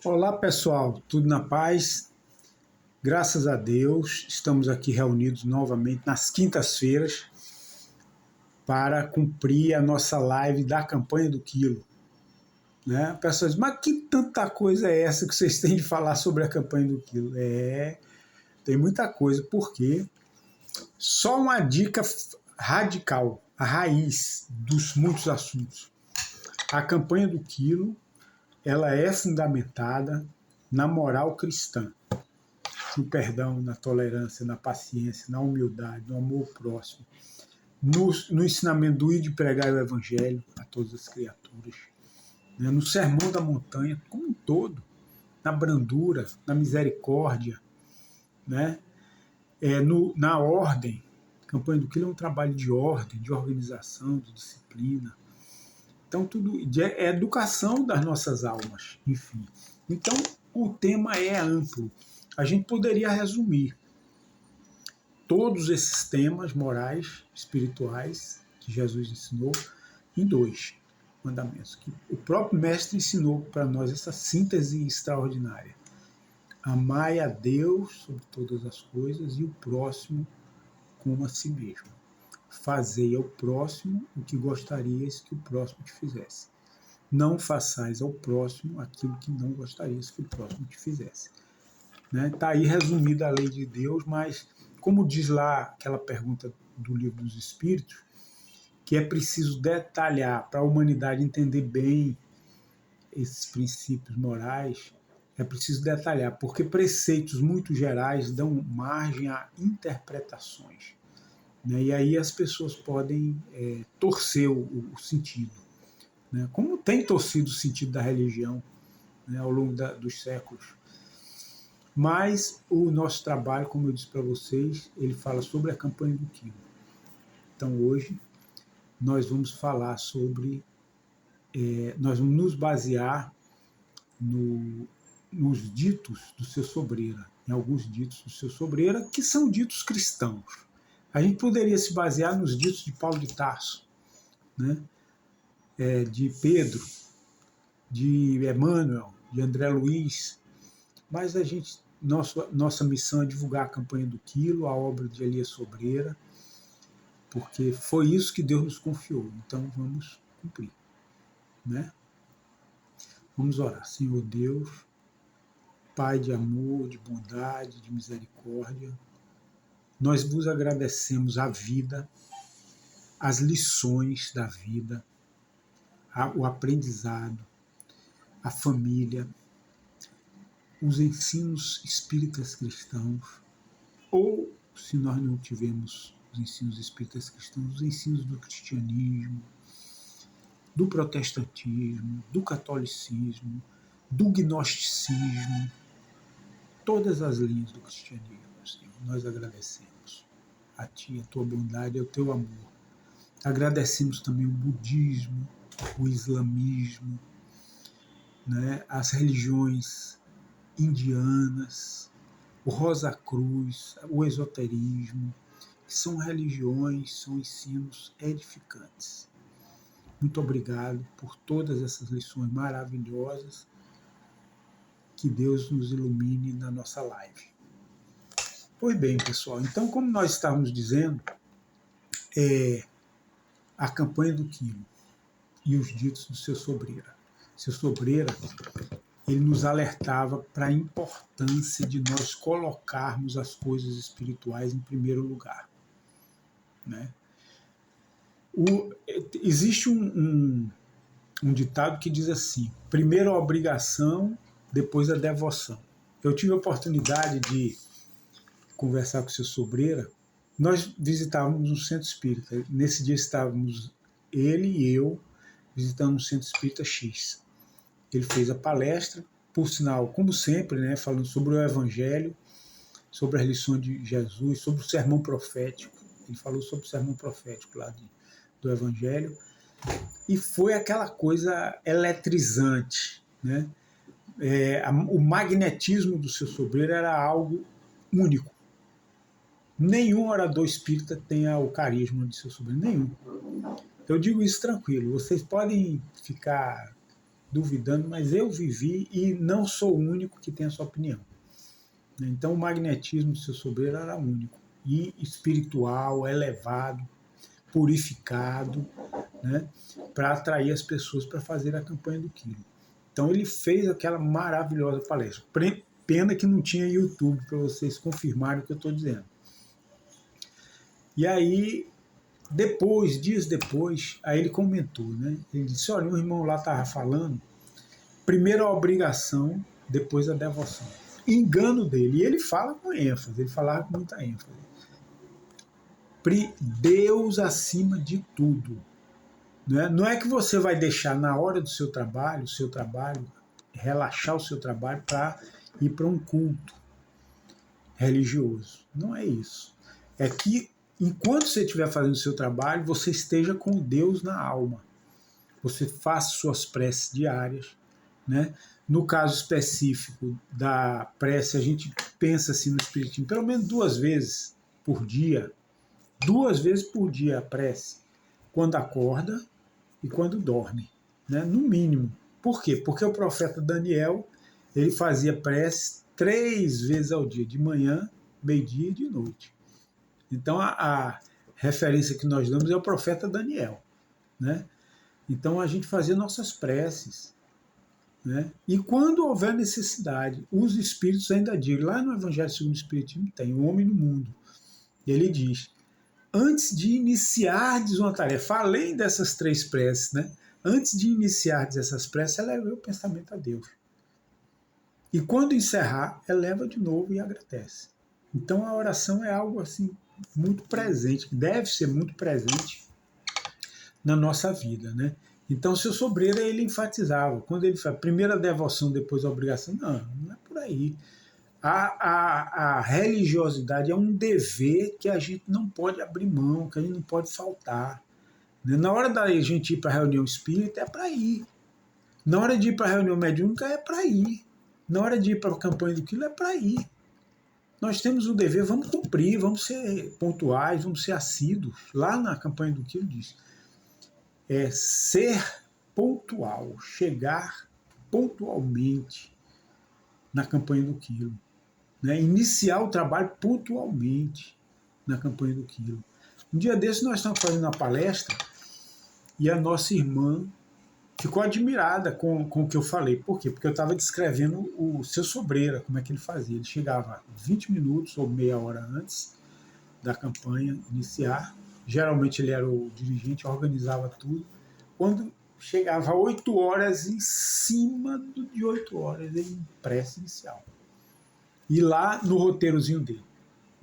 Olá pessoal, tudo na paz? Graças a Deus, estamos aqui reunidos novamente nas quintas-feiras para cumprir a nossa live da campanha do quilo. Né? Pessoas, mas que tanta coisa é essa que vocês têm de falar sobre a campanha do quilo? Tem muita coisa, porque só uma dica radical, a raiz dos muitos assuntos. A campanha do quilo, ela é fundamentada na moral cristã, no perdão, na tolerância, na paciência, na humildade, no amor próximo, no ensinamento do ir de pregar o evangelho a todas as criaturas, né? No sermão da montanha como um todo, na brandura, na misericórdia, né? Na ordem. A campanha do quilo é um trabalho de ordem, de organização, de disciplina. Então, tudo é educação das nossas almas, enfim. Então, o tema é amplo. A gente poderia resumir todos esses temas morais, espirituais, que Jesus ensinou, em 2 mandamentos. Que o próprio Mestre ensinou para nós essa síntese extraordinária. Amai a Deus sobre todas as coisas e o próximo como a si mesmo. Fazei ao próximo o que gostarias que o próximo te fizesse. Não façais ao próximo aquilo que não gostarias que o próximo te fizesse. Está aí resumida a lei de Deus, mas, como diz lá aquela pergunta do Livro dos Espíritos, que é preciso detalhar para a humanidade entender bem esses princípios morais, é preciso detalhar, porque preceitos muito gerais dão margem a interpretações. Né? E aí as pessoas podem torcer o sentido. Né? Como tem torcido o sentido da religião, né, ao longo dos séculos. Mas o nosso trabalho, como eu disse para vocês, ele fala sobre a campanha do quilo. Então hoje nós vamos falar sobre, nós vamos nos basear nos ditos do seu Sobreira, em alguns ditos do seu Sobreira, que são ditos cristãos. A gente poderia se basear nos ditos de Paulo de Tarso, né, de Pedro, de Emmanuel, de André Luiz, mas nossa missão é divulgar a campanha do quilo, a obra de Elias Sobreira, porque foi isso que Deus nos confiou, então vamos cumprir. Né? Vamos orar. Senhor Deus, Pai de amor, de bondade, de misericórdia, nós vos agradecemos a vida, as lições da vida, o aprendizado, a família, os ensinos espíritas cristãos, ou, se nós não tivermos os ensinos espíritas cristãos, os ensinos do cristianismo, do protestantismo, do catolicismo, do gnosticismo, todas as linhas do cristianismo, Senhor, nós agradecemos a Ti, a Tua bondade e o Teu amor. Agradecemos também o budismo, o islamismo, né, as religiões indianas, o Rosa Cruz, o esoterismo, que são religiões, são ensinos edificantes. Muito obrigado por todas essas lições maravilhosas. Que Deus nos ilumine na nossa live. Pois bem, pessoal, então, como nós estávamos dizendo, a campanha do quilo e os ditos do seu Sobreira. Seu Sobreira, ele nos alertava para a importância de nós colocarmos as coisas espirituais em primeiro lugar. Né? Existe um ditado que diz assim: primeiro a obrigação, depois a devoção. Eu tive a oportunidade de conversar com o seu Sobreira. Nós visitávamos um centro espírita. Nesse dia estávamos ele e eu visitando um centro espírita X. Ele fez a palestra, por sinal, como sempre, né, falando sobre o Evangelho, sobre as lições de Jesus, sobre o sermão profético. Ele falou sobre o sermão profético lá do Evangelho. E foi aquela coisa eletrizante. Né? O magnetismo do seu Sobreira era algo único. Nenhum orador espírita tem o carisma de seu Sobreira, nenhum. Eu digo isso tranquilo, vocês podem ficar duvidando, mas eu vivi e não sou o único que tem essa opinião. Então o magnetismo do seu sobreiro era único, e espiritual, elevado, purificado, né, para atrair as pessoas para fazer a campanha do quilo. Então ele fez aquela maravilhosa palestra. Pena que não tinha YouTube para vocês confirmarem o que eu estou dizendo. E aí, dias depois, aí ele comentou, né? Ele disse, olha, o irmão lá estava falando, primeiro a obrigação, depois a devoção. Engano dele. E ele fala com ênfase, ele falava com muita ênfase. Deus acima de tudo. Não é que você vai deixar na hora do seu trabalho, relaxar o seu trabalho para ir para um culto religioso. Não é isso. É que enquanto você estiver fazendo o seu trabalho, você esteja com Deus na alma. Você faça suas preces diárias, né? No caso específico da prece, a gente pensa assim no Espiritismo, pelo menos 2 vezes por dia. 2 vezes por dia a prece, quando acorda e quando dorme, né? No mínimo. Por quê? Porque o profeta Daniel, ele fazia prece 3 vezes ao dia, de manhã, meio-dia e de noite. Então a referência que nós damos é o profeta Daniel, né? Então a gente fazia nossas preces, né? E quando houver necessidade, os espíritos ainda dizem, lá no Evangelho segundo o Espiritismo tem o homem no mundo, ele diz, antes de iniciardes uma tarefa, além dessas 3 preces, né? Antes de iniciardes essas preces, eleve o pensamento a Deus. E quando encerrar, eleva de novo e agradece. Então a oração é algo assim muito presente, que deve ser muito presente na nossa vida, né? Então seu sobreiro, ele enfatizava, quando ele fala primeiro a devoção, depois a obrigação, não é por aí. A religiosidade é um dever que a gente não pode abrir mão, que a gente não pode faltar. Na hora da gente ir para a reunião espírita, é para ir. Na hora de ir para a reunião mediúnica, é para ir. Na hora de ir para a campanha do quilo, é para ir. Nós temos o dever, vamos cumprir, vamos ser pontuais, vamos ser assíduos. Lá na campanha do quilo diz, é ser pontual, chegar pontualmente na campanha do quilo. Né, iniciar o trabalho pontualmente na campanha do quilo. Um dia desses nós estamos fazendo uma palestra e a nossa irmã ficou admirada com o que eu falei. Por quê? Porque eu estava descrevendo o seu sobreira, como é que ele fazia. Ele chegava 20 minutos ou meia hora antes da campanha iniciar. Geralmente ele era o dirigente, organizava tudo. Quando chegava 8 horas, em cima de 8 horas, ele prece inicial. E lá no roteirozinho dele,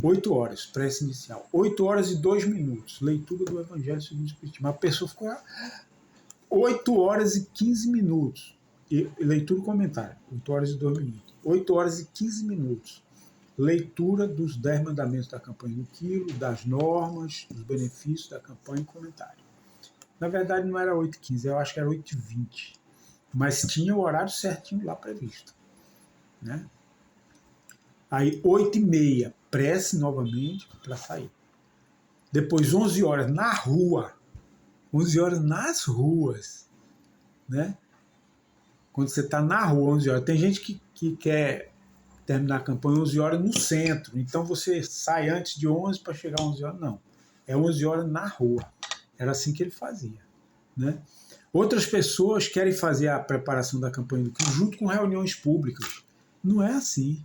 8 horas, prece inicial, 8 horas e 2 minutos, leitura do Evangelho segundo o Espiritismo. A pessoa ficou 8 horas e 15 minutos, e leitura e comentário, 8 horas e 2 minutos, 8 horas e 15 minutos, leitura dos 10 mandamentos da campanha do quilo, das normas, dos benefícios da campanha e comentário. Na verdade não era 8h15, eu acho que era 8h20, mas tinha o horário certinho lá previsto, né? Aí 8h30, prece novamente para sair. Depois 11 horas na rua, 11 horas nas ruas, né? Quando você está na rua, 11 horas. Tem gente que quer terminar a campanha 11 horas no centro, então você sai antes de 11 para chegar a 11 horas. Não, é 11 horas na rua. Era assim que ele fazia, né? Outras pessoas querem fazer a preparação da campanha do quilo junto com reuniões públicas. Não é assim.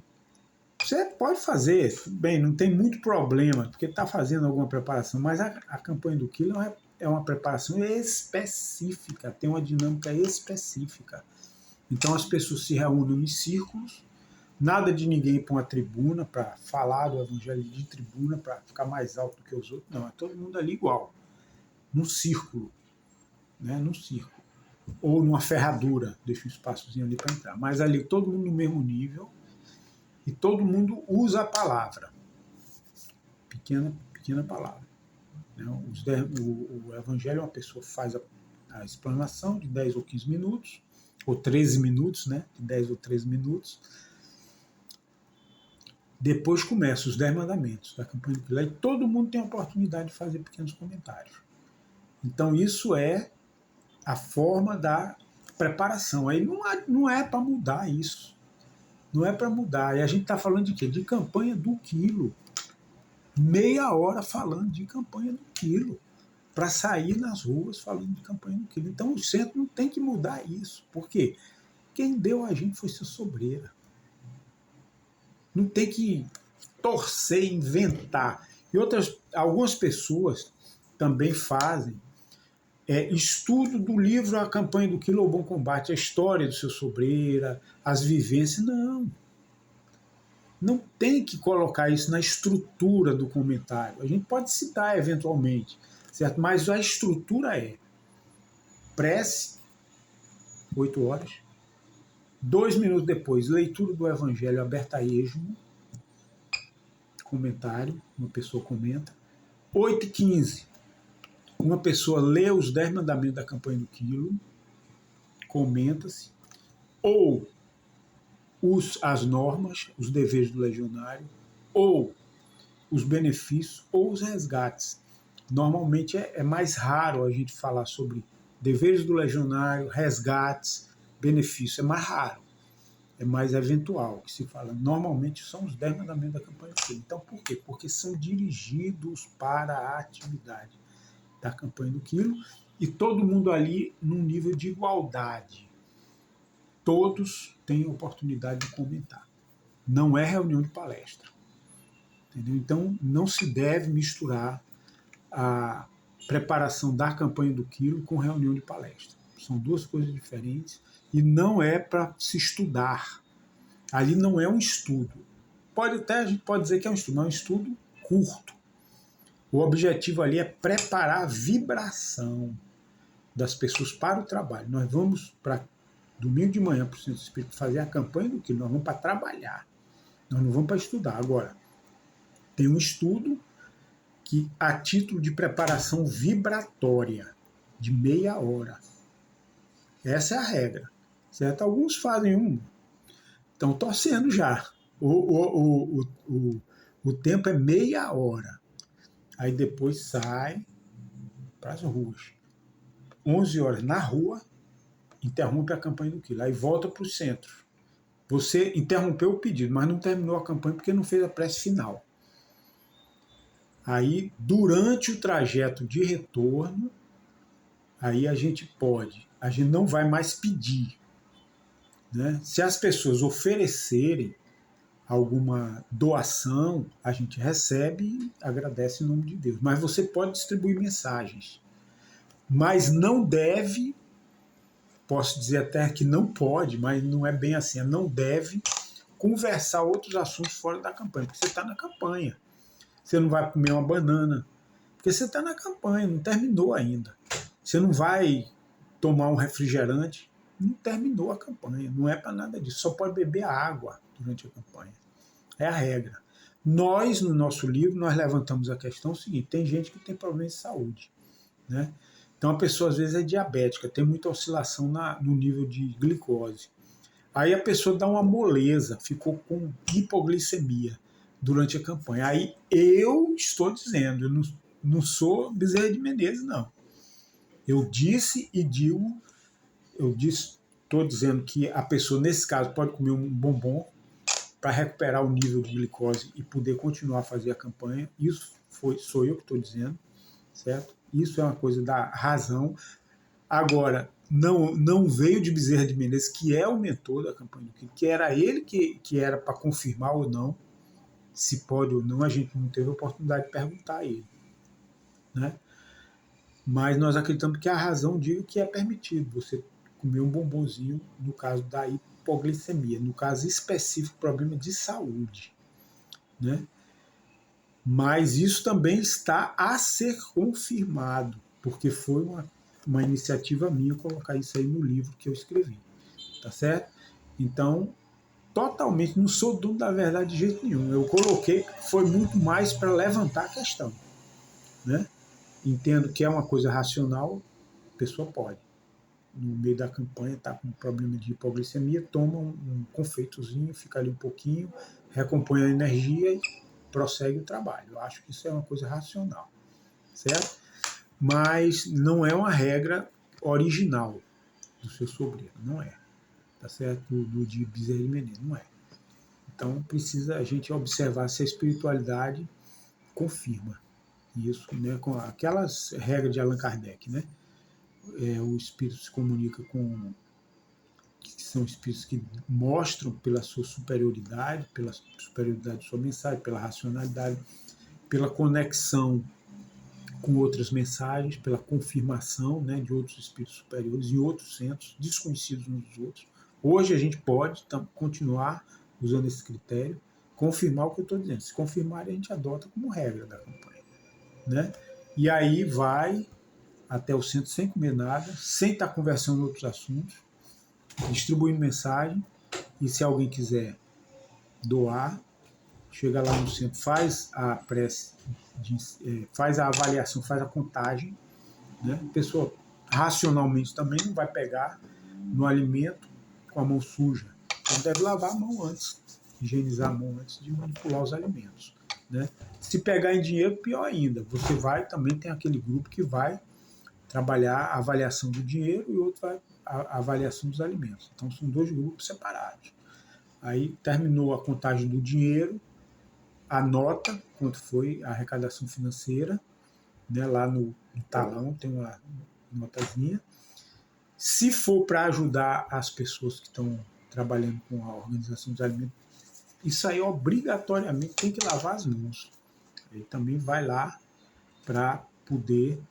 Você pode fazer, bem, não tem muito problema, porque está fazendo alguma preparação, mas a campanha do quilo é uma preparação específica, tem uma dinâmica específica. Então as pessoas se reúnem em círculos, nada de ninguém ir para uma tribuna para falar do evangelho de tribuna, para ficar mais alto do que os outros, não, é todo mundo ali igual, num círculo, né, num círculo, ou numa ferradura, deixa um espaçozinho ali para entrar, mas ali todo mundo no mesmo nível, e todo mundo usa a palavra, pequena palavra. O evangelho, uma pessoa faz a explanação de 10 ou 15 minutos, ou 13 minutos, né? De 10 ou 13 minutos. Depois começa os 10 mandamentos da campanha do quilo. E todo mundo tem a oportunidade de fazer pequenos comentários. Então isso é a forma da preparação. Aí não é para mudar isso. Não é para mudar. E a gente está falando de quê? De campanha do quilo. Meia hora falando de campanha do quilo. Para sair nas ruas falando de campanha do quilo. Então o centro não tem que mudar isso. Por quê? Quem deu a gente foi seu Sobreira. Não tem que torcer, inventar. E algumas pessoas também fazem estudo do livro A Campanha do Quilo ao Bom Combate, a história do seu Sobreira, as vivências. Não tem que colocar isso na estrutura do comentário. A gente pode citar eventualmente, certo? Mas a estrutura é prece, 8 horas, 2 minutos depois, leitura do Evangelho aberta a esmo, comentário, uma pessoa comenta, 8h15, uma pessoa lê os 10 mandamentos da campanha do quilo, comenta-se, ou as normas, os deveres do legionário, ou os benefícios, ou os resgates. Normalmente é mais raro a gente falar sobre deveres do legionário, resgates, benefícios, é mais raro, é mais eventual que se fala. Normalmente são os 10 mandamentos da campanha do quilo. Então por quê? Porque são dirigidos para a atividade da campanha do quilo, e todo mundo ali num nível de igualdade. Todos têm oportunidade de comentar. Não é reunião de palestra. Entendeu? Então não se deve misturar a preparação da campanha do quilo com reunião de palestra. São duas coisas diferentes e não é para se estudar. Ali não é um estudo. A gente pode dizer que é um estudo, mas é um estudo curto. O objetivo ali é preparar a vibração das pessoas para o trabalho. Nós vamos para domingo de manhã para o Centro Espírita fazer a campanha do quilo, nós vamos para trabalhar, nós não vamos para estudar. Agora, tem um estudo que a título de preparação vibratória, de meia hora. Essa é a regra, certo? Alguns fazem estão torcendo já. O tempo é meia hora. Aí depois sai para as ruas. 11 horas na rua, interrompe a campanha do quilo. Aí volta para o centro. Você interrompeu o pedido, mas não terminou a campanha porque não fez a prece final. Aí, durante o trajeto de retorno, aí a gente não vai mais pedir. Né? Se as pessoas oferecerem alguma doação, a gente recebe e agradece em nome de Deus. Mas você pode distribuir mensagens. Mas não deve, posso dizer até que não pode, mas não é bem assim, não deve conversar outros assuntos fora da campanha, porque você está na campanha. Você não vai comer uma banana, porque você está na campanha, não terminou ainda. Você não vai tomar um refrigerante, não terminou a campanha, não é para nada disso. Só pode beber água durante a campanha. É a regra. Nós, no nosso livro, nós levantamos a questão seguinte: tem gente que tem problemas de saúde, né? Então a pessoa às vezes é diabética, tem muita oscilação no nível de glicose. Aí a pessoa dá uma moleza, ficou com hipoglicemia durante a campanha. Aí eu estou dizendo, eu não sou Bezerra de Menezes, não. Eu disse e digo, estou dizendo que a pessoa, nesse caso, pode comer um bombom para recuperar o nível de glicose e poder continuar a fazer a campanha. Isso sou eu que estou dizendo, certo? Isso é uma coisa da razão. Agora, não veio de Bezerra de Menezes, que é o mentor da campanha do quilo, que era ele que era para confirmar ou não, se pode ou não, a gente não teve a oportunidade de perguntar a ele. Né? Mas nós acreditamos que a razão diga que é permitido você comer um bombonzinho no caso da hipoglicemia, no caso específico, problema de saúde. Né? Mas isso também está a ser confirmado, porque foi uma iniciativa minha colocar isso aí no livro que eu escrevi. Tá certo? Então, totalmente, não sou dono da verdade de jeito nenhum. Eu coloquei, foi muito mais para levantar a questão. Né? Entendo que é uma coisa racional, a pessoa pode. No meio da campanha, está com um problema de hipoglicemia, toma um confeitozinho, fica ali um pouquinho, recompõe a energia e prossegue o trabalho. Eu acho que isso é uma coisa racional. Certo? Mas não é uma regra original. do seu sobrinho, não é. Tá certo? Do de Bezerra de Menezes, não é. Então precisa a gente observar se a espiritualidade confirma isso, né, com aquelas regras de Allan Kardec, né? O espírito se comunica com, que são espíritos que mostram pela sua superioridade de sua mensagem, pela racionalidade, pela conexão com outras mensagens, pela confirmação, né, de outros espíritos superiores em outros centros, desconhecidos uns dos outros. Hoje a gente pode continuar usando esse critério, confirmar o que eu estou dizendo. Se confirmar, a gente adota como regra da campanha, né? E aí vai até o centro sem comer nada, sem estar conversando em outros assuntos, distribuindo mensagem, e se alguém quiser doar, chega lá no centro, faz a prece, faz a avaliação, faz a contagem, né? A pessoa racionalmente também não vai pegar no alimento com a mão suja. Então deve lavar a mão antes, higienizar a mão antes de manipular os alimentos, né? Se pegar em dinheiro, pior ainda. Você vai, também tem aquele grupo que vai trabalhar a avaliação do dinheiro e outro vai a avaliação dos alimentos. Então são dois grupos separados. Aí terminou a contagem do dinheiro, anota quanto foi a arrecadação financeira, né, lá no talão tem uma notazinha. Se for para ajudar as pessoas que estão trabalhando com a organização dos alimentos, isso aí obrigatoriamente tem que lavar as mãos. Ele também vai lá para poder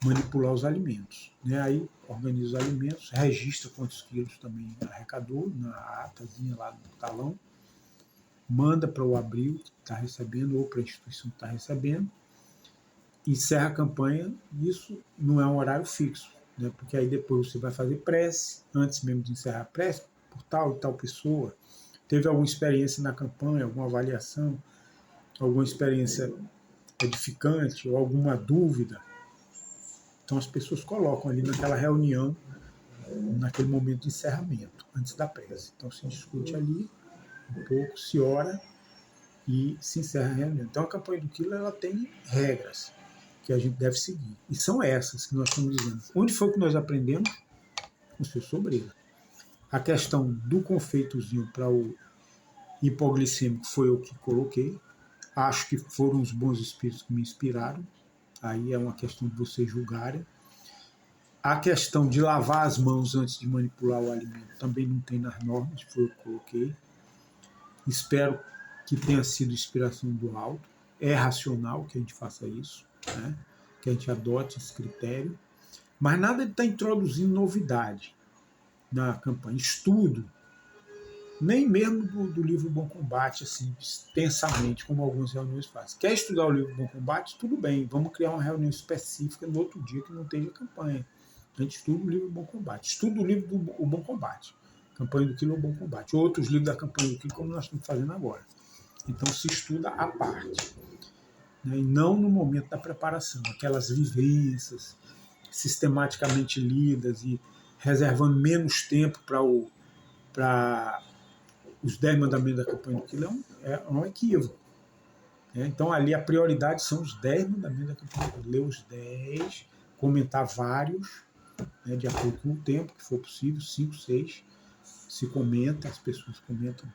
manipular os alimentos, né? Aí organiza os alimentos, registra quantos quilos também arrecadou na atazinha lá no talão, manda para o abrigo que está recebendo ou para a instituição que está recebendo, encerra a campanha. Isso não é um horário fixo, né? Porque aí depois você vai fazer prece, antes mesmo de encerrar a prece, por tal e tal pessoa, teve alguma experiência na campanha, alguma avaliação, alguma experiência edificante ou alguma dúvida. Então as pessoas colocam ali naquela reunião, naquele momento de encerramento, antes da prece. Então se discute ali um pouco, se ora e se encerra a reunião. Então a campanha do Quilo ela tem regras que a gente deve seguir. E são essas que nós estamos dizendo. Onde foi que nós aprendemos? Com o seu sobreiro. A questão do confeitozinho para o hipoglicêmico foi o que coloquei. Acho que foram os bons espíritos que me inspiraram. Aí é uma questão de vocês julgarem. A questão de lavar as mãos antes de manipular o alimento também não tem nas normas, foi o que coloquei. Espero que tenha sido inspiração do alto. É racional que a gente faça isso, né? Que a gente adote esse critério. Mas nada de estar introduzindo novidade na campanha. Estudo, nem mesmo do livro Bom Combate, assim, extensamente, como algumas reuniões fazem. Quer estudar o livro Bom Combate? Tudo bem, vamos criar uma reunião específica no outro dia que não esteja campanha. A gente estuda o livro Bom Combate. Estuda o livro do Bom Combate. Campanha do Quilo ou Bom Combate. Outros livros da campanha do Quilo, como nós estamos fazendo agora. Então se estuda à parte, né? E não no momento da preparação. Aquelas vivências sistematicamente lidas e reservando menos tempo para os 10 mandamentos da campanha do Quilo é um equívoco. Né? Então ali a prioridade são os 10 mandamentos da campanha do Quilo. Ler os 10, comentar vários, né, de acordo com o tempo que for possível, 5, 6, se comenta, as pessoas comentam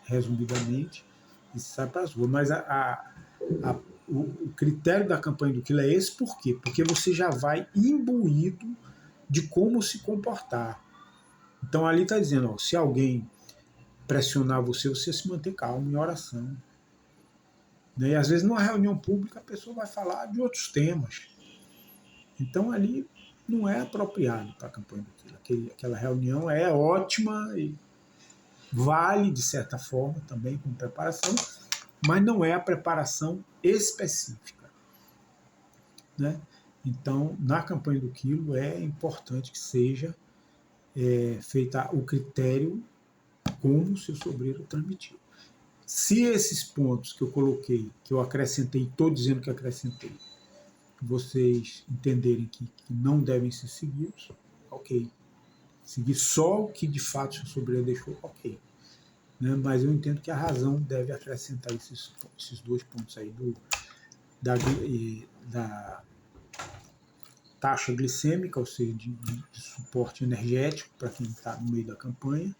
resumidamente e se sai para as ruas. Mas o critério da campanha do Quilo é esse. Por quê? Porque você já vai imbuído de como se comportar. Então ali está dizendo, ó, se alguém pressionar você se manter calmo em oração. Né? E às vezes numa reunião pública a pessoa vai falar de outros temas. Então ali não é apropriado para a campanha do Quilo. Aquela reunião é ótima e vale de certa forma também como preparação, mas não é a preparação específica. Né? Então, na campanha do Quilo é importante que seja feita o critério como o seu sobreiro transmitiu. Se esses pontos que eu coloquei, que eu acrescentei, estou dizendo que acrescentei, vocês entenderem que não devem ser seguidos, ok. Seguir só o que de fato o seu sobreiro deixou, ok. Né? Mas eu entendo que a razão deve acrescentar esses 2 pontos aí da taxa glicêmica, ou seja, de suporte energético para quem está no meio da campanha,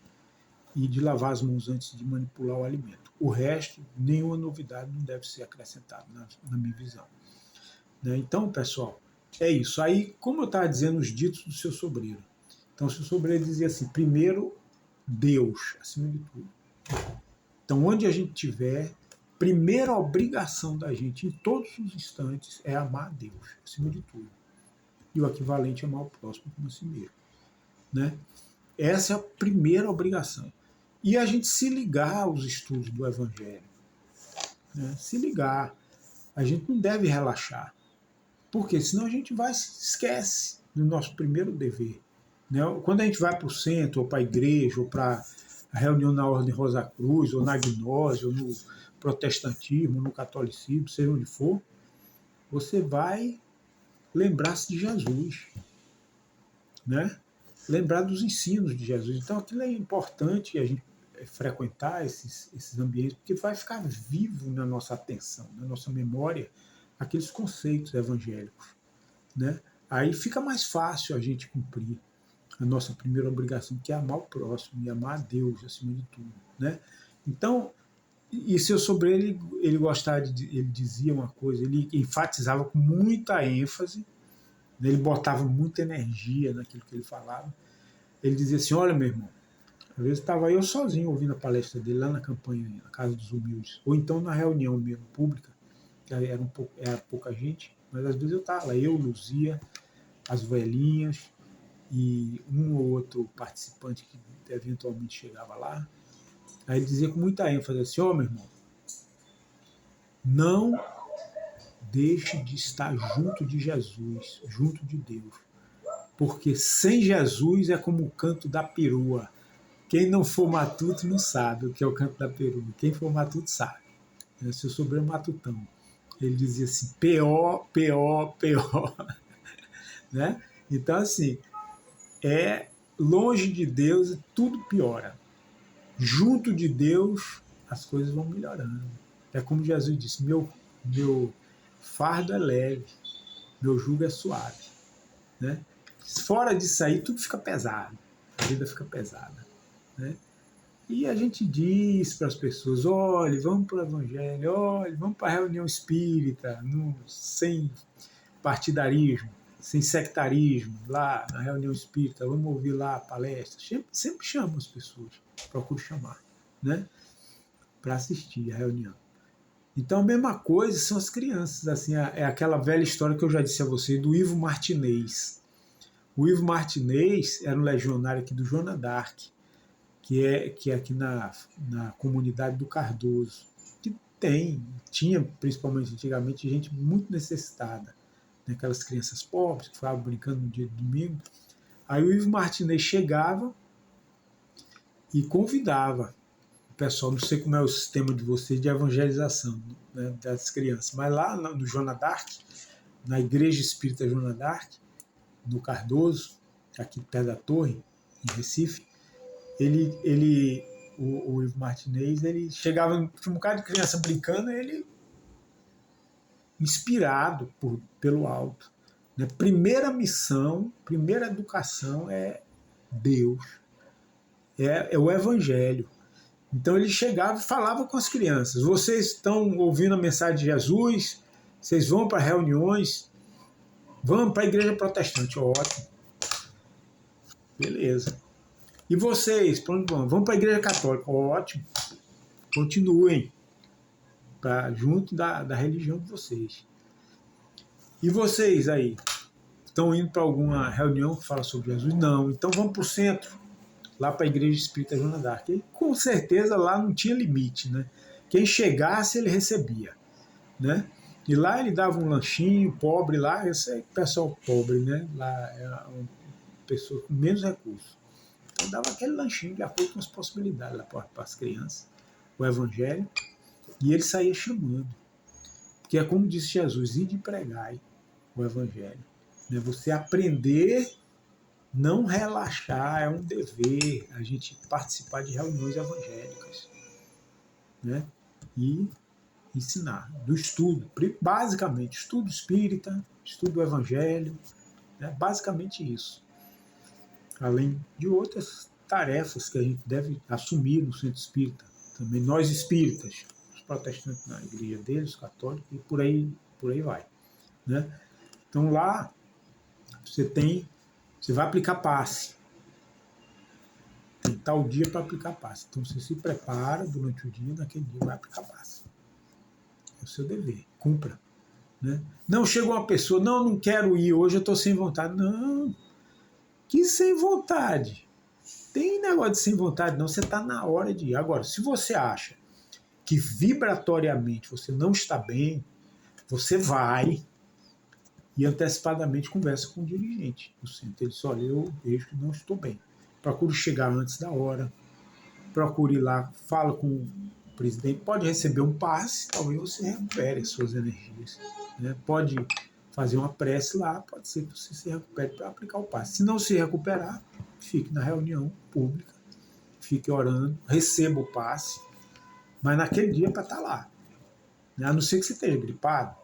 e de lavar as mãos antes de manipular o alimento. O resto, nenhuma novidade não deve ser acrescentada na minha visão. Né? Então, pessoal, é isso. Aí, como eu estava dizendo, os ditos do seu sobreiro. Então, o seu sobreiro dizia assim, primeiro, Deus, acima de tudo. Então, onde a gente estiver, primeira obrigação da gente, em todos os instantes, é amar a Deus, acima de tudo. E o equivalente é amar o próximo como a si mesmo. Né? Essa é a primeira obrigação. E a gente se ligar aos estudos do Evangelho. Né? Se ligar. A gente não deve relaxar. Porque senão a gente esquece do nosso primeiro dever. Né? Quando a gente vai para o centro, ou para a igreja, ou para a reunião na Ordem Rosa Cruz, ou na Gnose, ou no protestantismo, no catolicismo, seja onde for, você vai lembrar-se de Jesus. Né? Lembrar dos ensinos de Jesus. Então aquilo é importante a gente frequentar esses ambientes, porque vai ficar vivo na nossa atenção, na nossa memória, aqueles conceitos evangélicos. Né? Aí fica mais fácil a gente cumprir a nossa primeira obrigação, que é amar o próximo e amar a Deus acima de tudo. Né? Então, e seu sobreiro, ele gostava ele dizia uma coisa, ele enfatizava com muita ênfase, né? Ele botava muita energia naquilo que ele falava. Ele dizia assim, olha, meu irmão, às vezes estava eu sozinho ouvindo a palestra dele lá na campanha, na Casa dos Humildes, ou então na reunião mesmo pública, que era pouca gente, mas às vezes eu estava lá, eu, Luzia, as velhinhas e um ou outro participante que eventualmente chegava lá. Aí ele dizia com muita ênfase assim, ó, meu irmão, não deixe de estar junto de Jesus, junto de Deus, porque sem Jesus é como o canto da perua. Quem não for matuto não sabe o que é o canto da perua. Quem for matuto sabe. Seu sobrenome é matutão. Ele dizia assim, P.O., P.O., P.O. Né? Então, assim, longe de Deus tudo piora. Junto de Deus as coisas vão melhorando. É como Jesus disse, meu fardo é leve, meu jugo é suave. Né? Fora disso aí, tudo fica pesado. A vida fica pesada. Né? E a gente diz para as pessoas, olhe, vamos para o Evangelho, olhe, vamos para a reunião espírita, sem partidarismo, sem sectarismo, lá na reunião espírita, vamos ouvir lá a palestra. Sempre chamo as pessoas, procuro chamar, né, para assistir a reunião. Então a mesma coisa são as crianças, assim, é aquela velha história que eu já disse a você, do Ivo Martinez. O Ivo Martinez era um legionário aqui do Joana d'Arc, que é aqui na comunidade do Cardoso, que tinha principalmente antigamente gente muito necessitada, né? Aquelas crianças pobres que ficavam brincando no dia de domingo. Aí o Ivo Martinez chegava e convidava o pessoal, não sei como é o sistema de vocês de evangelização, né, das crianças, mas lá no Joana d'Arc, na Igreja Espírita Joana d'Arc, no Cardoso, aqui perto da Torre, em Recife, o Ivo Martinez, ele chegava, tinha um bocado de criança brincando, ele inspirado pelo alto. Né? Primeira missão, primeira educação é Deus, é o Evangelho. Então ele chegava e falava com as crianças, vocês estão ouvindo a mensagem de Jesus, vocês vão para reuniões, vão para a igreja protestante, ótimo, beleza. E vocês, para onde vão? Vão para a igreja católica, ótimo, continuem junto da religião de vocês. E vocês aí, estão indo para alguma reunião que fala sobre Jesus? Não, então vamos para o centro, lá para a Igreja Espírita Joana d'Arc. E com certeza lá não tinha limite, né? Quem chegasse ele recebia, né? E lá ele dava um lanchinho, pobre lá, esse é pessoal pobre, né? Lá é uma pessoa com menos recursos. Então dava aquele lanchinho de acordo com as possibilidades lá para as crianças, o Evangelho, e ele saía chamando. Porque é como disse Jesus, ide e pregai o Evangelho. Né? Você aprender, não relaxar, é um dever a gente participar de reuniões evangélicas. Né? E ensinar, do estudo, basicamente, estudo espírita, estudo do Evangelho, É basicamente isso. Além de outras tarefas que a gente deve assumir no centro espírita. Também nós espíritas, os protestantes na igreja deles, os católicos, e por aí vai. Né? Então lá você vai aplicar passe. Tem tal dia para aplicar passe. Então você se prepara durante o dia, naquele dia vai aplicar passe. É o seu dever, cumpra. Né? Não chega uma pessoa, não quero ir, hoje eu estou sem vontade. Não, que sem vontade. Tem negócio de sem vontade, não, você está na hora de ir. Agora, se você acha que vibratoriamente você não está bem, você vai e antecipadamente conversa com o dirigente do centro. Ele diz, olha, eu vejo que não estou bem. Procure chegar antes da hora, procure ir lá, fala com o presidente, pode receber um passe, talvez você recupere as suas energias. Né? Pode fazer uma prece lá, pode ser que você se recupere para aplicar o passe. Se não se recuperar, fique na reunião pública, fique orando, receba o passe, mas naquele dia para estar lá. A não ser que você esteja gripado,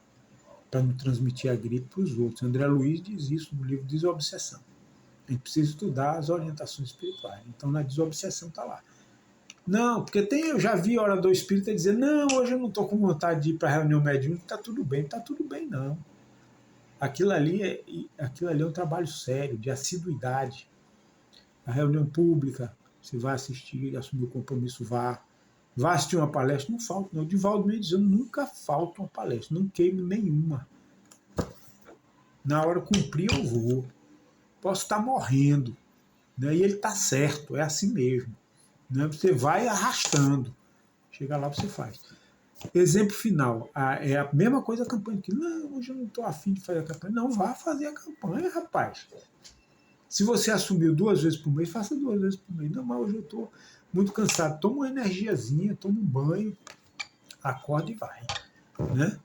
para não transmitir a gripe para os outros. André Luiz diz isso no livro Desobsessão. A gente precisa estudar as orientações espirituais. Então, na desobsessão está lá. Não, porque eu já vi orador espírita dizer, não, hoje eu não estou com vontade de ir para a reunião mediúnica, está tudo bem. Não está tudo bem, não. Aquilo ali é um trabalho sério, de assiduidade. A reunião pública, você vai assistir, assumir o compromisso, vá assistir uma palestra, não falta. Não. O Divaldo me diz, eu nunca falto uma palestra, não queimo nenhuma. Na hora de cumprir eu vou. Posso estar morrendo. Né? E ele está certo, é assim mesmo. Né? Você vai arrastando. Chega lá, você faz. Exemplo final, é a mesma coisa a campanha aqui. Não, hoje eu não estou afim de fazer a campanha. Não, vá fazer a campanha, rapaz. Se você assumiu 2 vezes por mês, faça 2 vezes por mês. Não, mas hoje eu estou muito cansado. Toma uma energiazinha, toma um banho, acorda e vai. Né?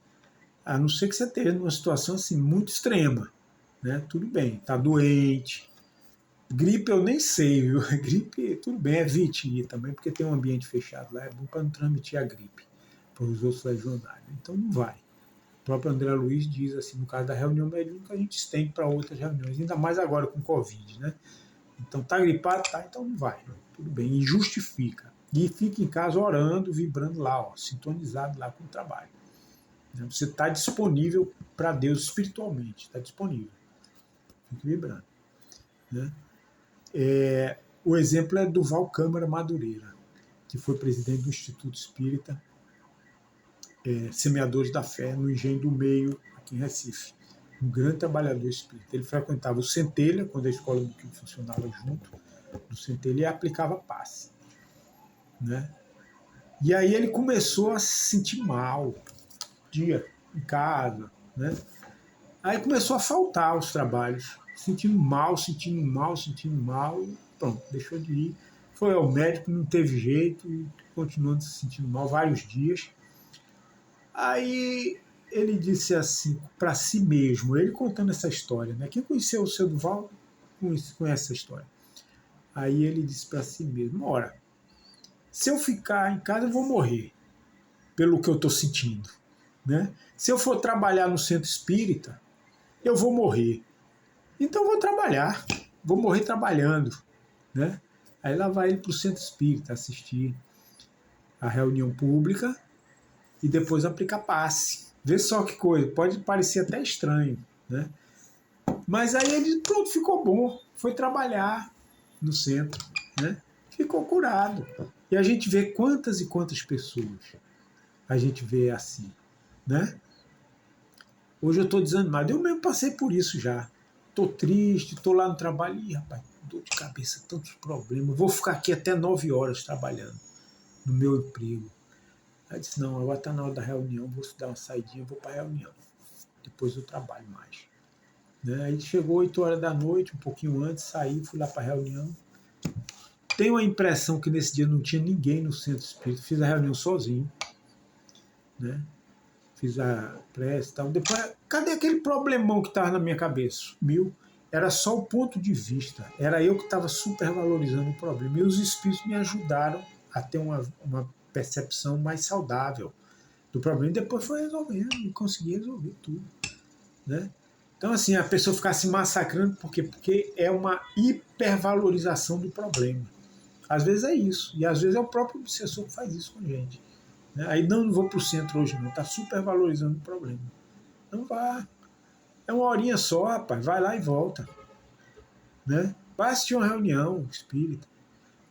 A não ser que você esteja numa situação assim, muito extrema. Né? Tudo bem, está doente. Gripe eu nem sei, viu? Gripe, tudo bem, evite ir também, porque tem um ambiente fechado lá, é bom para não transmitir a gripe para os outros legionários. Então não vai. O próprio André Luiz diz assim, no caso da reunião mediúnica, a gente estende para outras reuniões, ainda mais agora com Covid, né? Então tá gripado, tá, então não vai. Tudo bem, e justifica. E fica em casa orando, vibrando lá, ó, sintonizado lá com o trabalho. Você está disponível para Deus espiritualmente, está disponível. Fique vibrando. Né? O exemplo é do Val Câmara Madureira, que foi presidente do Instituto Espírita Semeadores da Fé, no Engenho do Meio, aqui em Recife. Um grande trabalhador espírita. Ele frequentava o Centelha, quando a escola do que funcionava junto do Centelha, e aplicava passe. Né? E aí ele começou a se sentir mal, dia em casa. Né? Aí começou a faltar os trabalhos, sentindo mal, pronto, deixou de ir. Foi ao médico, não teve jeito, e continuando se sentindo mal vários dias. Aí ele disse assim, para si mesmo, ele contando essa história, né? Quem conheceu o seu Duval conhece essa história. Aí ele disse para si mesmo, ora, se eu ficar em casa eu vou morrer, pelo que eu estou sentindo. Né? Se eu for trabalhar no centro espírita, eu vou morrer. Então eu vou trabalhar, vou morrer trabalhando. Né? Aí lá vai ele para o centro espírita assistir a reunião pública e depois aplicar passe. Vê só que coisa, pode parecer até estranho. Né? Mas aí ele, pronto, ficou bom, foi trabalhar no centro, né? Ficou curado. E a gente vê quantas e quantas pessoas a gente vê assim. Né? Hoje eu estou desanimado, eu mesmo passei por isso já. Estou triste, estou lá no trabalho, e rapaz, dor de cabeça, tantos problemas, vou ficar aqui até 9 horas trabalhando no meu emprego. Aí eu disse, não, agora está na hora da reunião, vou dar uma saidinha, vou para a reunião. Depois eu trabalho mais. Né? Aí chegou 8 horas da noite, um pouquinho antes, saí, fui lá para a reunião. Tenho a impressão que nesse dia não tinha ninguém no centro espírita, fiz a reunião sozinho. Né? Fiz a prece e tal. Depois, cadê aquele problemão que estava na minha cabeça? Sumiu. Era só o ponto de vista. Era eu que estava supervalorizando o problema. E os espíritos me ajudaram a ter uma percepção mais saudável do problema. E depois foi resolvendo e consegui resolver tudo. Né? Então, assim, a pessoa ficar se massacrando, por quê? Porque é uma hipervalorização do problema. Às vezes é isso, e às vezes é o próprio obsessor que faz isso com a gente. Né? Aí não vou para o centro hoje não, está supervalorizando o problema. Não vá. É uma horinha só, rapaz, vai lá e volta. Né? Vai assistir uma reunião espírita.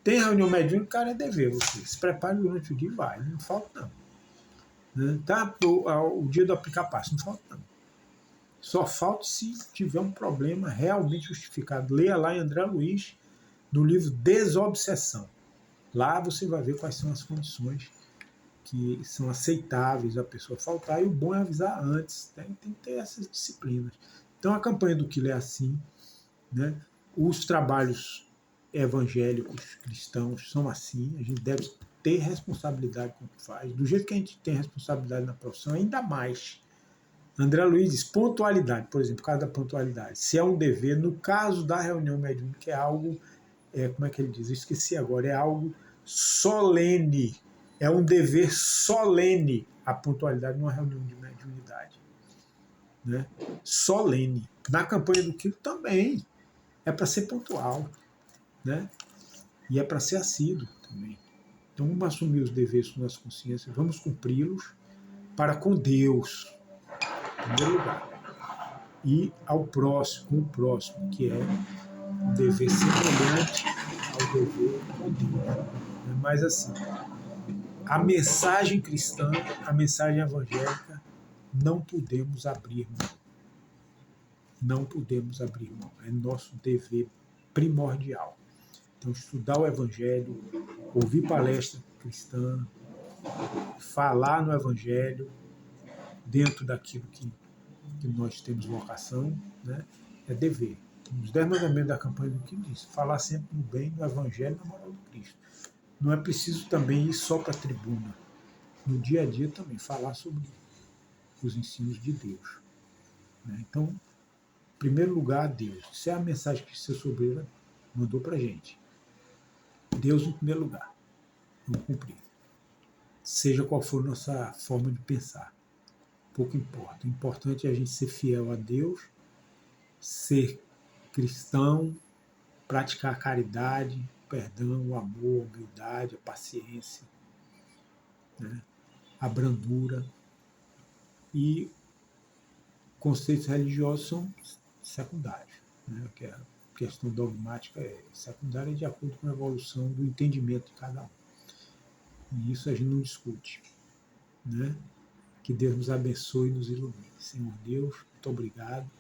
Tem reunião mediúnica, cara, é dever você. Se prepare durante o dia e vai, não falta não. Né? Tá, o dia do aplicar passo, não falta não. Só falta se tiver um problema realmente justificado. Leia lá em André Luiz, no livro Desobsessão. Lá você vai ver quais são as condições que são aceitáveis a pessoa faltar, e o bom é avisar antes. Tem que ter essas disciplinas. Então a campanha do Killer é assim, né? Os trabalhos evangélicos cristãos são assim, a gente deve ter responsabilidade com o que faz, do jeito que a gente tem responsabilidade na profissão, ainda mais. André Luiz diz pontualidade, por exemplo, o caso da pontualidade. Se é um dever, no caso da reunião mediúnica, é algo, como é que ele diz? Eu esqueci agora, é algo solene, é um dever solene a pontualidade numa reunião de mediunidade. Né? Solene. Na campanha do Quilo também é para ser pontual, né? E é para ser assíduo também. Então vamos assumir os deveres com nossa consciência, vamos cumpri-los para com Deus, em primeiro lugar, e ao próximo, com o próximo, que é um dever semelhante ao dever com Deus. Mas assim, a mensagem cristã, a mensagem evangélica, não podemos abrir mão. Não podemos abrir mão. É nosso dever primordial. Então, estudar o Evangelho, ouvir palestra cristã, falar no Evangelho, dentro daquilo que nós temos vocação, né, é dever. Os 10 mandamentos da campanha do que diz, falar sempre no bem, no Evangelho, na moral do Cristo. Não é preciso também ir só para a tribuna. No dia a dia também, falar sobre os ensinos de Deus. Né? Então, em primeiro lugar, Deus. Isso é a mensagem que o seu sobreiro mandou para a gente. Deus em primeiro lugar. Vamos cumprir. Seja qual for a nossa forma de pensar. Pouco importa. O importante é a gente ser fiel a Deus, ser cristão, praticar a caridade, o perdão, o amor, a humildade, a paciência, né? A brandura. E conceitos religiosos são secundários. Né? Que a questão dogmática é secundária de acordo com a evolução do entendimento de cada um. E isso a gente não discute. Né? Que Deus nos abençoe e nos ilumine. Senhor Deus, muito obrigado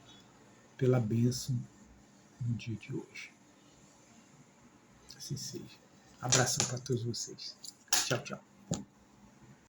pela bênção no dia de hoje. Assim seja. Abração para todos vocês. Tchau, tchau.